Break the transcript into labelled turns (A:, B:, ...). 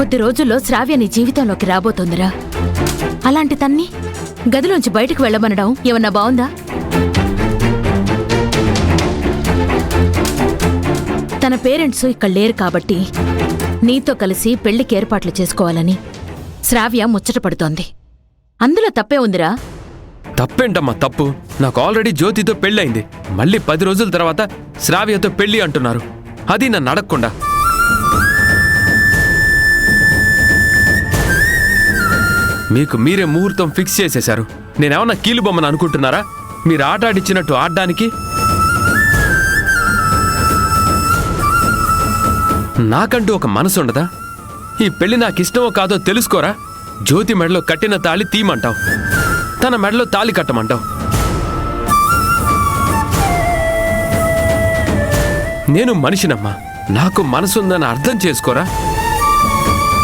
A: కొద్ది రోజుల్లో శ్రావ్య నీ జీవితంలోకి రాబోతోందిరా. అలాంటి తన్ని గదిలోంచి బయటకు వెళ్ళమనడం ఏమన్నా బావుందా? తన పేరెంట్స్ ఇక్కడ లేరు కాబట్టి నీతో కలిసి పెళ్లికి ఏర్పాట్లు చేసుకోవాలని శ్రావ్య ముచ్చటపడుతోంది. అందులో తప్పే ఉందిరా.
B: తప్పేంటమ్మా తప్పు? నాకు ఆల్రెడీ జ్యోతితో పెళ్ళయింది. మళ్ళీ 10 రోజుల తర్వాత శ్రావ్యతో పెళ్లి అంటున్నారు. అది నన్ను అడగకుండా. మీకు మీరే ముహూర్తం ఫిక్స్ చేసేశారు. నేనేమన్నా కీలుబొమ్మని అనుకుంటున్నారా? మీరు ఆట ఆడిచ్చినట్టు ఆడడానికి? నాకంటూ ఒక మనసు ఉండదా? ఈ పెళ్లి నాకిష్టమో కాదో తెలుసుకోరా? జ్యోతి మెడలో కట్టిన తాళి తీయమంటావు, తన మెడలో తాళి కట్టమంటావు. నేను మనిషినమ్మా, నాకు మనసుందని అర్థం చేసుకోరా?